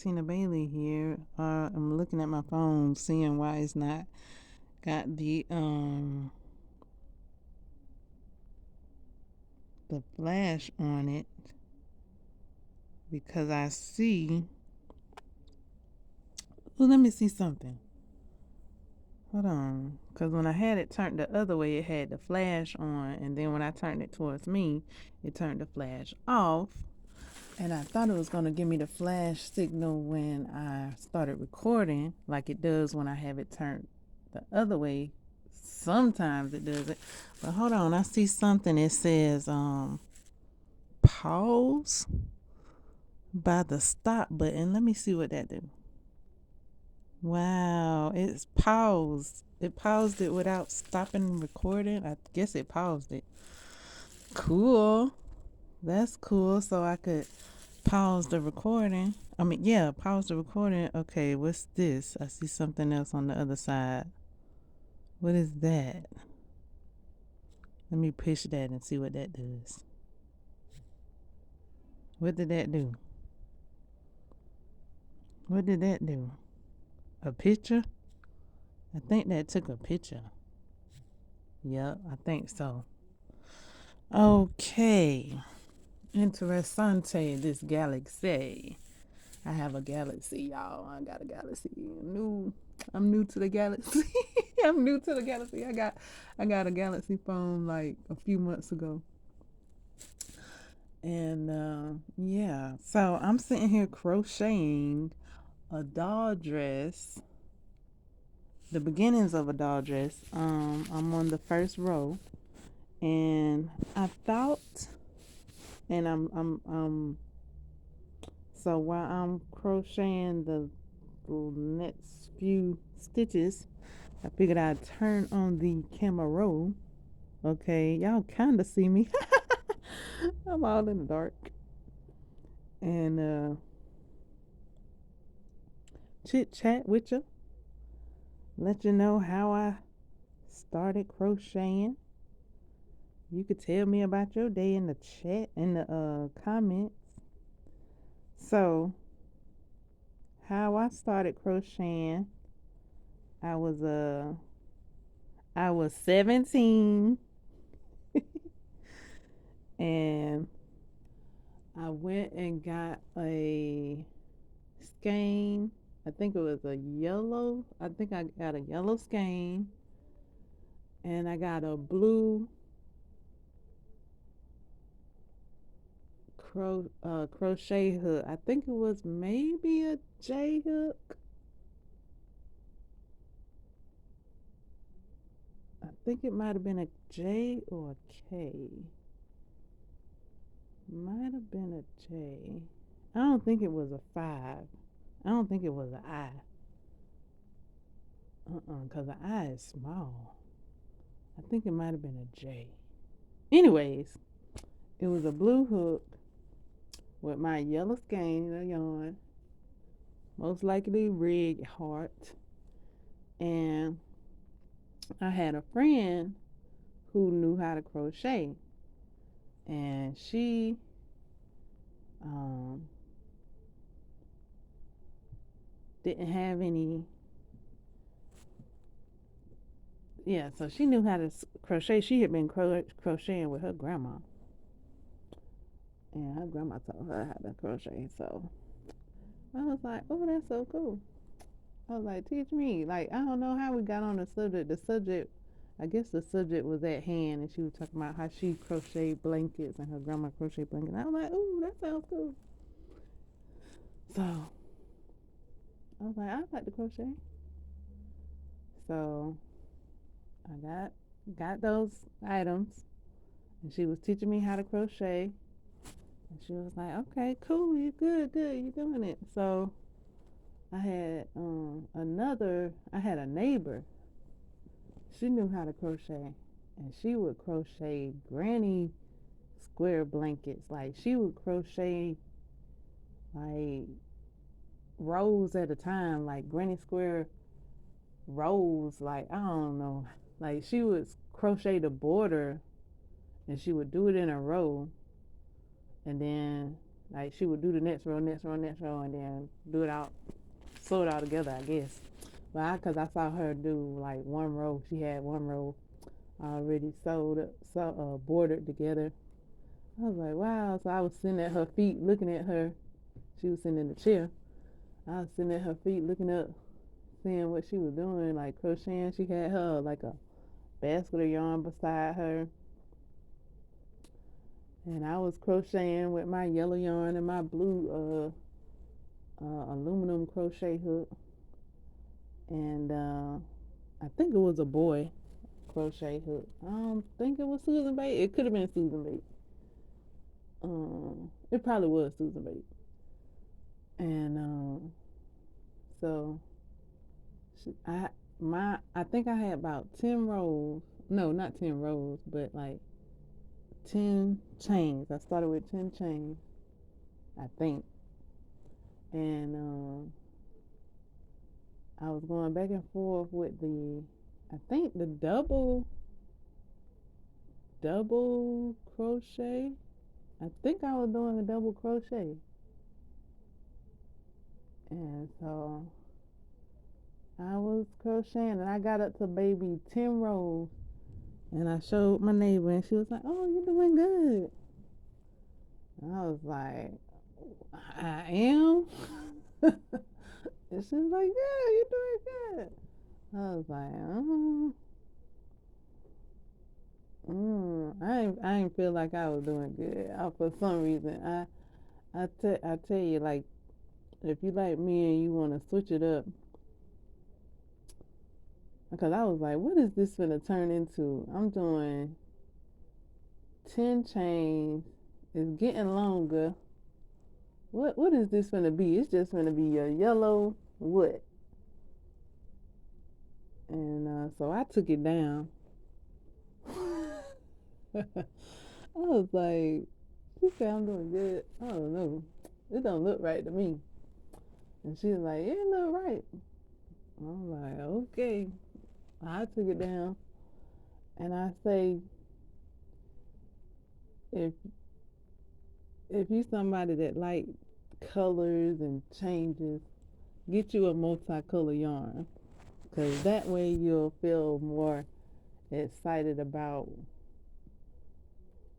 Tina Bailey here. I'm looking at my phone, seeing why it's not got the flash on it, because I see. Well, let me see something. Hold on, because when I had it turned the other way, it had the flash on, and then when I turned it towards me, it turned the flash off. And I thought it was going to give me the flash signal when I started recording, like it does when I have it turned the other way. Sometimes it does it. But hold on, I see something. It says pause by the stop button. Let me see what that do. Wow, it's paused. It paused it without stopping recording. I guess it paused it. Cool. That's cool. So I could pause the recording. Yeah, pause the recording. Okay, what's this? I see something else on the other side. What is that? Let me push that and see what that does. What did that do? What did that do? A picture? I think that took a picture. Yep, I think so. Okay. Interessante, this galaxy. I have a galaxy, y'all. I got a galaxy. I'm new to the galaxy. I'm new to the galaxy. I got a galaxy phone like a few months ago. And yeah. So I'm sitting here crocheting a doll dress. The beginnings of a doll dress. I'm on the first row, and I thought, and I'm so while I'm crocheting the next few stitches, I figured I'd turn on the camera roll. Okay, y'all kind of see me. I'm all in the dark, and chit chat with you, let you know how I started crocheting. You could tell me about your day in the chat, in the comments. So, how I started crocheting, I was I was 17, and I went and got a skein. I think it was a yellow. I think I got a yellow skein, and I got a blue crochet hook. I think it was maybe a J hook. I think it might have been a J or a K. Might have been a J. I don't think it was a 5. I don't think it was an I. Because the I is small. I think it might have been a J. Anyways, it was a blue hook with my yellow skein of yarn, most likely red heart. And I had a friend who knew how to crochet, and she didn't have any. Yeah, so she knew how to crochet. She had been crocheting with her grandma, and her grandma taught her how to crochet. So I was like, oh, that's so cool. I was like, teach me. Like, I don't know how we got on the subject. I guess the subject was at hand, and she was talking about how she crocheted blankets and her grandma crocheted blankets. And I was like, ooh, that sounds cool. So I was like, I'd like to crochet. So I got those items, and she was teaching me how to crochet. And she was like, okay, cool, you good, you doing it. So I had I had a neighbor. She knew how to crochet, and she would crochet granny square blankets. Like, she would crochet like rows at a time, like granny square rows. Like, I don't know. Like, she would crochet the border, and she would do it in a row, and then Like she would do the next row, next row, next row, and then do it out, sew it all together, I guess. But cause I saw her do like one row, she had one row already bordered together. I was like, wow. So I was sitting at her feet, looking at her. She was sitting in the chair. I was sitting at her feet, looking up, seeing what she was doing, like crocheting. She had her like a basket of yarn beside her, and I was crocheting with my yellow yarn and my blue aluminum crochet hook. And I think it was a boy crochet hook. I don't think it was Susan Bait. It could have been Susan Bait. It probably was Susan Bait. And so I think I had about 10 rows. No, not 10 rows, but like 10 chains. I started with 10 chains, I think. And I was going back and forth with I think the double crochet. I think I was doing a double crochet. And so I was crocheting and I got up to maybe 10 rows and I showed my neighbor and she was like, "Oh, you're doing good." And I was like, "I am?" And she was like, "Yeah, you're doing good." I was like, I didn't feel like I was doing good. For some reason, I tell you, like, if you like me and you want to switch it up, because I was like, what is this gonna turn into? I'm doing 10 chains. It's getting longer. What is this gonna be? It's just gonna be a yellow what? And so I took it down. I was like, she said I'm doing good. I don't know. It don't look right to me. And she was like, it look right. I'm like, okay. I took it down. And I say, if you somebody that like colors and changes, get you a multicolor yarn. Because that way you'll feel more excited about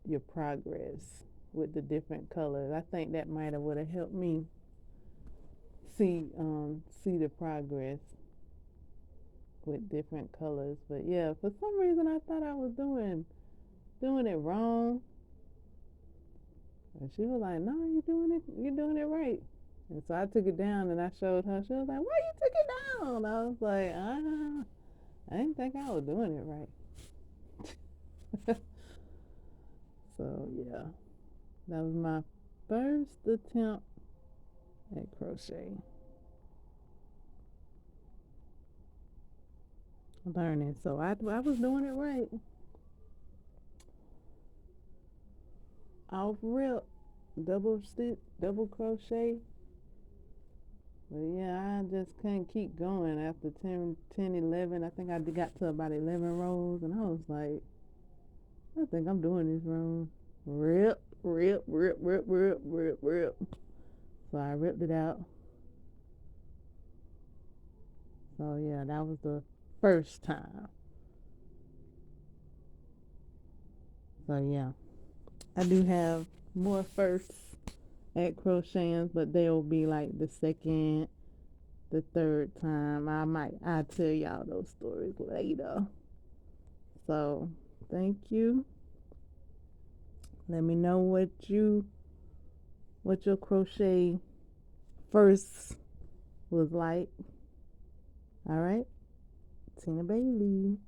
your progress with the different colors. I think that might have would have helped me see the progress with different colors. But yeah, for some reason I thought I was doing it wrong. And she was like, "No, you're doing it right." And so I took it down and I showed her. She was like, "Why you took it down?" I was like, I didn't think I was doing it right. So yeah, that was my first attempt at crochet. Learning. So I was doing it right. Off rip, double stitch, double crochet. But yeah, I just couldn't keep going after 11. I think I got to about 11 rows, and I was like, I think I'm doing this wrong. Rip, rip, rip, rip, rip, rip, rip. So I ripped it out. So yeah, that was the first time. So yeah, I do have more firsts at crocheting, but they'll be like the second, the third time. I'll tell y'all those stories later. So thank you. Let me know what your crochet first was like. All right, Tina Bailey.